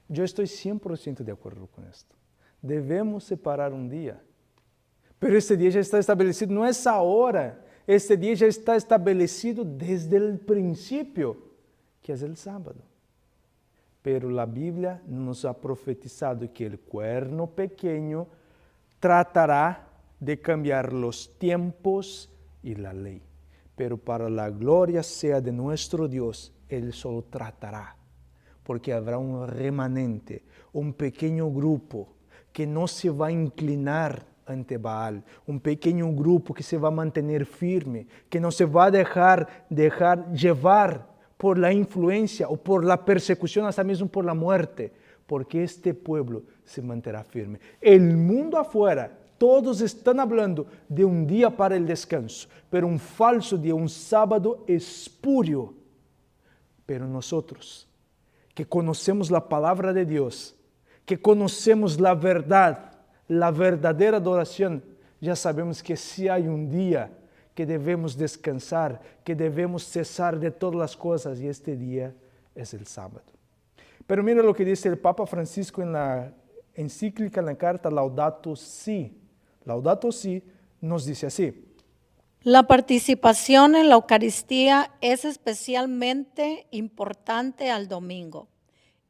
A: Yo estoy 100% de acuerdo con esto. Debemos separar un día. Pero este día ya está establecido, no es ahora. Este día ya está establecido desde el principio, que es el sábado. Pero la Biblia nos ha profetizado que el cuerno pequeño tratará de cambiar los tiempos y la ley. Pero para la gloria sea de nuestro Dios, Él solo tratará. Porque habrá un remanente, un pequeño grupo que no se va a inclinar ante Baal, un pequeño grupo que se va a mantener firme, que no se va a dejar llevar por la influencia o por la persecución, hasta mismo por la muerte, porque este pueblo se mantendrá firme. El mundo afuera, todos están hablando de un día para el descanso, pero un falso día, un sábado espurio. Pero nosotros, que conocemos la palabra de Dios, que conocemos la verdad, la verdadera adoración, ya sabemos que si hay un día que debemos descansar, que debemos cesar de todas las cosas, y este día es el sábado. Pero mira lo que dice el Papa Francisco en la encíclica, en la carta Laudato Si. Laudato Si nos dice así:
C: la participación en la Eucaristía es especialmente importante al domingo.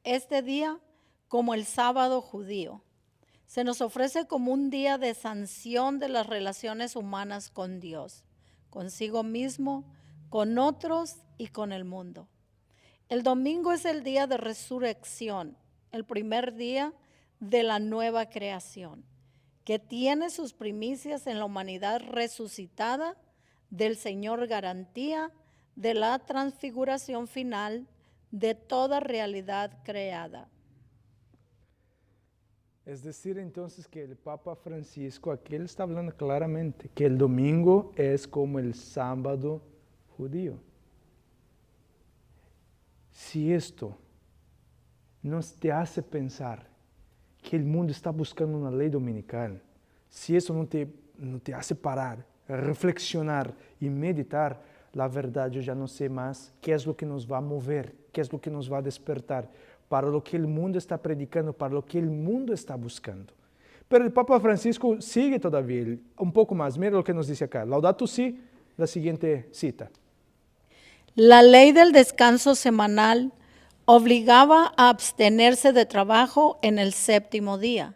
C: Este día, como el sábado judío, se nos ofrece como un día de sanción de las relaciones humanas con Dios, consigo mismo, con otros y con el mundo. El domingo es el día de resurrección, el primer día de la nueva creación, que tiene sus primicias en la humanidad resucitada del Señor, garantía de la transfiguración final de toda realidad creada.
A: Es decir, entonces, que el Papa Francisco, aquí él está hablando claramente que el domingo es como el sábado judío. Si esto nos te hace pensar que el mundo está buscando una ley dominical, si eso no te hace parar, reflexionar y meditar, la verdad yo ya no sé más qué es lo que nos va a mover, qué es lo que nos va a despertar para lo que el mundo está predicando, para lo que el mundo está buscando. Pero el Papa Francisco sigue todavía un poco más. Mira lo que nos dice acá. Laudato Si, la siguiente cita.
C: La ley del descanso semanal obligaba a abstenerse de trabajo en el séptimo día,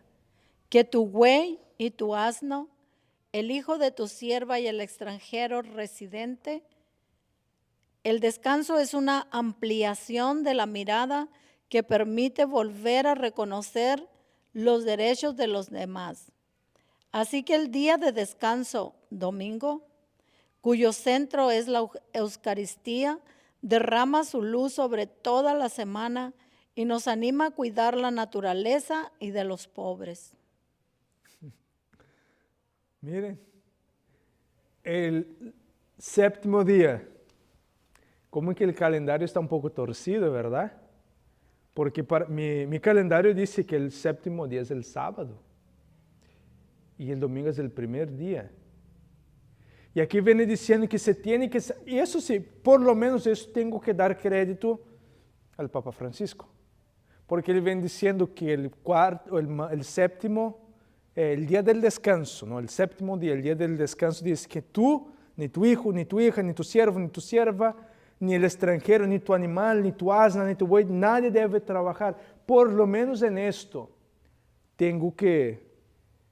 C: que tu buey y tu asno el hijo de tu sierva y el extranjero residente. El descanso es una ampliación de la mirada que permite volver a reconocer los derechos de los demás. Así que el día de descanso, domingo, cuyo centro es la Eucaristía, derrama su luz sobre toda la semana y nos anima a cuidar la naturaleza y de los pobres.
A: Miren, el séptimo día, como que el calendario está un poco torcido, ¿verdad? Porque para mi calendario dice que el séptimo día es el sábado y el domingo es el primer día. Y aquí viene diciendo que se tiene que... Y eso sí, por lo menos eso tengo que dar crédito al Papa Francisco. Porque él viene diciendo que el séptimo, el día del descanso, ¿no? El séptimo día, el día del descanso, dice que tú, ni tu hijo, ni tu hija, ni tu siervo, ni tu sierva, ni el extranjero, ni tu animal, ni tu asna, ni tu buey, nadie debe trabajar. Por lo menos en esto tengo que,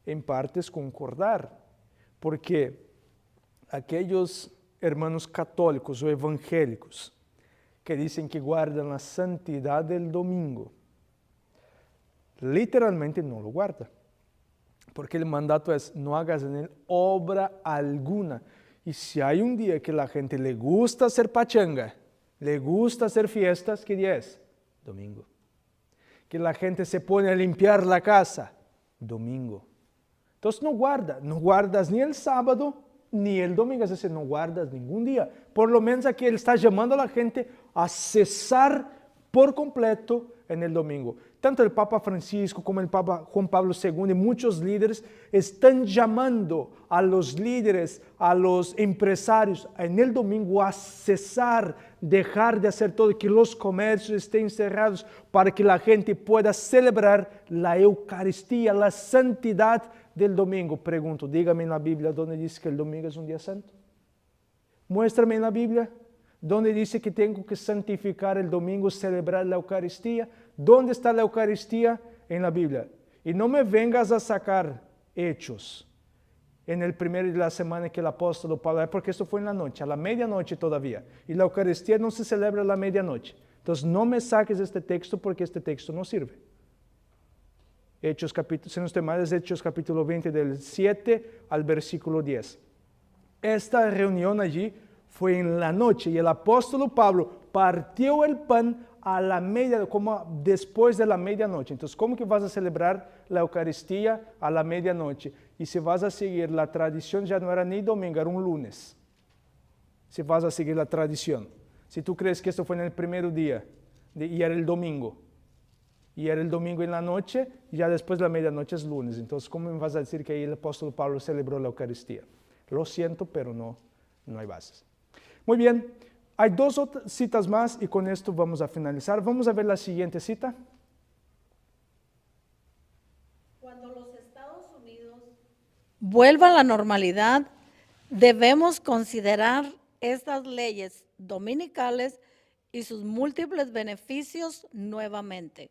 A: en partes, concordar. Porque aquellos hermanos católicos o evangélicos que dicen que guardan la santidad del domingo, literalmente no lo guardan. Porque el mandato es, no hagas en él obra alguna. Y si hay un día que la gente le gusta hacer pachanga, le gusta hacer fiestas, ¿qué día es? Domingo. Que la gente se pone a limpiar la casa, domingo. Entonces no guardas ni el sábado, ni el domingo, es decir, no guardas ningún día. Por lo menos aquí él está llamando a la gente a cesar por completo en el domingo. Tanto el Papa Francisco como el Papa Juan Pablo II y muchos líderes están llamando a los líderes, a los empresarios en el domingo a cesar, dejar de hacer todo, que los comercios estén cerrados para que la gente pueda celebrar la Eucaristía, la santidad del domingo. Pregunto, dígame en la Biblia dónde dice que el domingo es un día santo. Muéstrame en la Biblia dónde dice que tengo que santificar el domingo, celebrar la Eucaristía. ¿Dónde está la Eucaristía? En la Biblia. Y no me vengas a sacar hechos en el primer día de la semana que el apóstol Pablo, porque esto fue en la noche, a la medianoche todavía. Y la Eucaristía no se celebra a la medianoche. Entonces no me saques este texto porque este texto no sirve. Hechos capítulo, si no estoy mal, es Hechos capítulo 20 del 7 al versículo 10. Esta reunión allí fue en la noche y el apóstol Pablo partió el pan a la como después de la medianoche. Entonces, ¿cómo que vas a celebrar la Eucaristía a la medianoche? Y si vas a seguir la tradición, ya no era ni domingo, era un lunes. Si vas a seguir la tradición. Si tú crees que esto fue en el primer día y era el domingo, y era el domingo en la noche, y ya después de la medianoche es lunes. Entonces, ¿cómo me vas a decir que ahí el apóstol Pablo celebró la Eucaristía? Lo siento, pero no hay bases. Muy bien, hay dos otras citas más y con esto vamos a finalizar. Vamos a ver la siguiente cita.
C: Cuando los Estados Unidos vuelvan a la normalidad, debemos considerar estas leyes dominicales y sus múltiples beneficios nuevamente.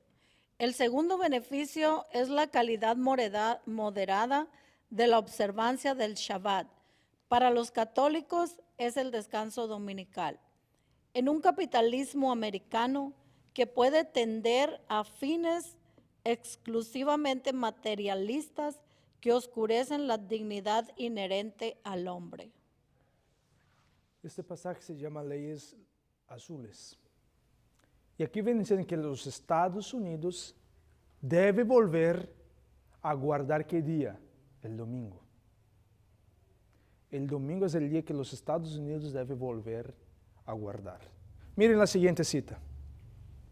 C: El segundo beneficio es la calidad moderada de la observancia del Shabbat. Para los católicos es el descanso dominical. En un capitalismo americano que puede tender a fines exclusivamente materialistas que oscurecen la dignidad inherente al hombre.
A: Este pasaje se llama Leyes Azules. Y aquí viene diciendo que los Estados Unidos deben volver a guardar ¿qué día? El domingo. El domingo es el día que los Estados Unidos deben volver a guardar. Miren la siguiente cita.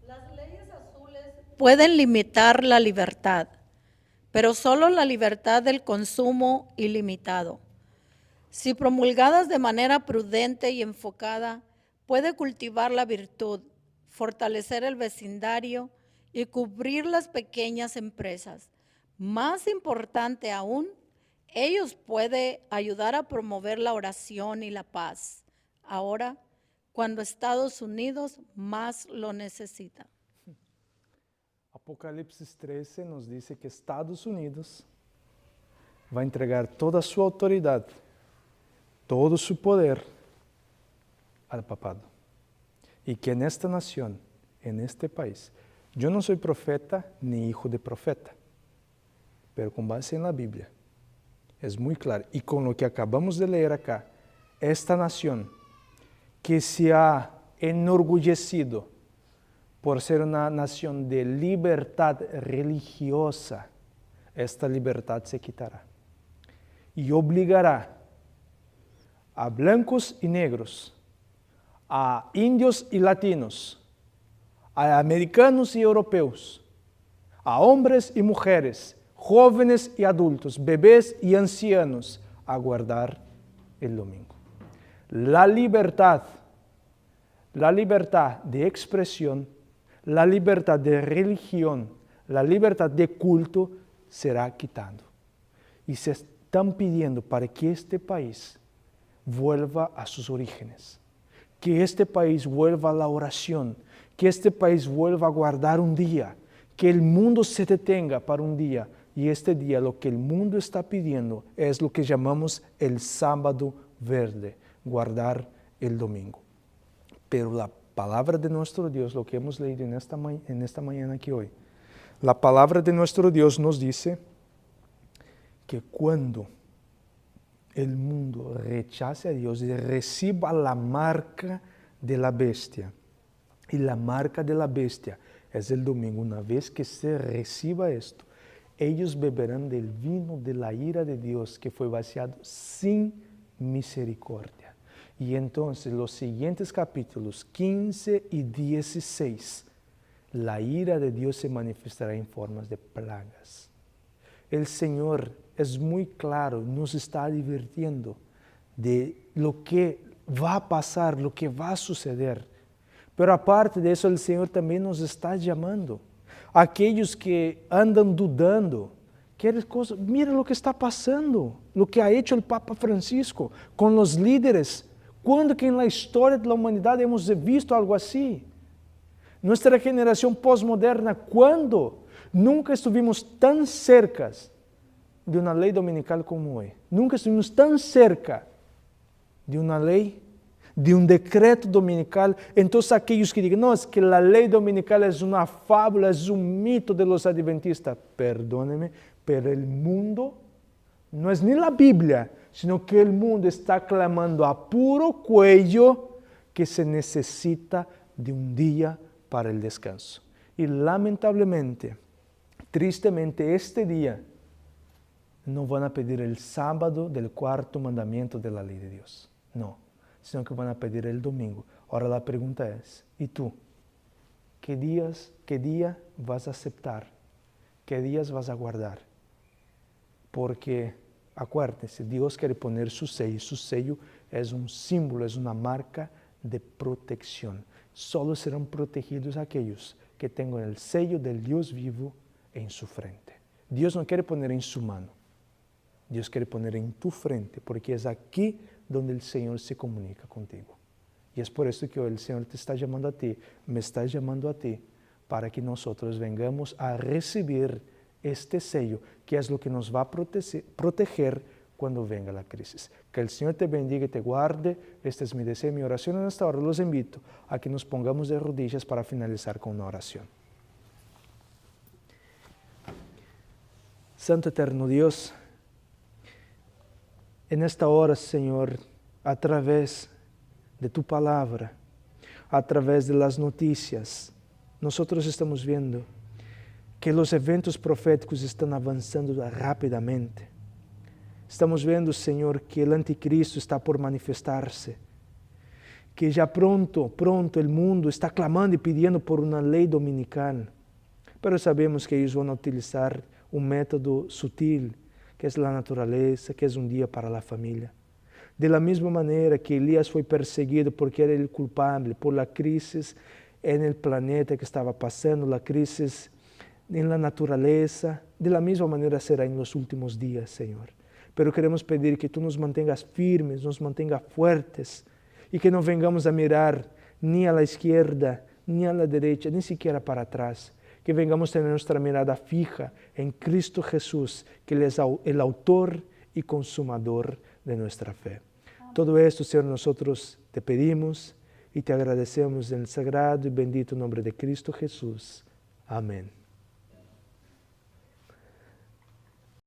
C: Las leyes azules pueden limitar la libertad, pero solo la libertad del consumo ilimitado. Si promulgadas de manera prudente y enfocada, puede cultivar la virtud, fortalecer el vecindario y cubrir las pequeñas empresas. Más importante aún, ellos pueden ayudar a promover la oración y la paz. Ahora, cuando Estados Unidos más lo necesita.
A: Apocalipsis 13 nos dice que Estados Unidos va a entregar toda su autoridad, todo su poder al papado. Y que en esta nación, en este país, yo no soy profeta ni hijo de profeta, pero con base en la Biblia, es muy claro. Y con lo que acabamos de leer acá, esta nación que se ha enorgullecido por ser una nación de libertad religiosa, esta libertad se quitará y obligará a blancos y negros, a indios y latinos, a americanos y europeos, a hombres y mujeres, jóvenes y adultos, bebés y ancianos, a guardar el domingo. La libertad de expresión, la libertad de religión, la libertad de culto será quitado. Y se están pidiendo para que este país vuelva a sus orígenes, que este país vuelva a la oración, que este país vuelva a guardar un día, que el mundo se detenga para un día. Y este día lo que el mundo está pidiendo es lo que llamamos el sábado verde, guardar el domingo. Pero la palabra de nuestro Dios, lo que hemos leído en esta mañana aquí hoy, la palabra de nuestro Dios nos dice que cuando el mundo rechace a Dios y reciba la marca de la bestia, y la marca de la bestia es el domingo, una vez que se reciba esto, ellos beberán del vino de la ira de Dios que fue vaciado sin misericordia. Y entonces los siguientes capítulos 15 y 16, la ira de Dios se manifestará en formas de plagas. El Señor es muy claro, nos está advirtiendo de lo que va a pasar, lo que va a suceder. Pero aparte de eso, el Señor también nos está llamando. Aquellos que andan dudando, mira lo que está pasando, lo que ha hecho el Papa Francisco con los líderes. ¿Cuándo que en la historia de la humanidad hemos visto algo así? Nuestra generación postmoderna, ¿cuándo? Nunca estuvimos tan cerca de una ley dominical como hoy. Nunca estuvimos tan cerca de una ley, de un decreto dominical. Entonces aquellos que digan, no, es que la ley dominical es una fábula, es un mito de los adventistas. Perdóneme, pero el mundo no es ni la Biblia, sino que el mundo está clamando a puro cuello que se necesita de un día para el descanso. Y lamentablemente, tristemente, este día no van a pedir el sábado del cuarto mandamiento de la ley de Dios. No, sino que van a pedir el domingo. Ahora la pregunta es, ¿y tú? ¿Qué día vas a aceptar? ¿Qué días vas a guardar? Porque, acuérdense, Dios quiere poner su sello. Su sello es un símbolo, es una marca de protección. Solo serán protegidos aquellos que tengan el sello del Dios vivo en su frente. Dios no quiere poner en su mano. Dios quiere poner en tu frente, porque es aquí donde el Señor se comunica contigo. Y es por eso que hoy el Señor te está llamando a ti, me está llamando a ti, para que nosotros vengamos a recibir este sello, que es lo que nos va a proteger cuando venga la crisis. Que el Señor te bendiga y te guarde. Este es mi deseo y mi oración en esta hora. Los invito a que nos pongamos de rodillas para finalizar con una oración. Santo eterno Dios, en esta hora, Señor, a través de tu palabra, a través de las noticias, nosotros estamos viendo que los eventos proféticos están avanzando rápidamente. Estamos viendo, Señor, que el anticristo está por manifestarse, que ya pronto el mundo está clamando y pidiendo por una ley dominical, pero sabemos que ellos van a utilizar un método sutil, que es la naturaleza, que es un día para la familia. De la misma manera que Elías fue perseguido porque era el culpable por la crisis en el planeta que estaba pasando, la crisis en la naturaleza, de la misma manera será en los últimos días, Señor. Pero queremos pedir que tú nos mantengas firmes, nos mantengas fuertes y que no vengamos a mirar ni a la izquierda, ni a la derecha, ni siquiera para atrás. que vengamos a tener nuestra mirada fija en Cristo Jesús, que Él es el autor y consumador de nuestra fe. Todo esto, Señor, nosotros te pedimos y te agradecemos en el sagrado y bendito nombre de Cristo Jesús. Amén.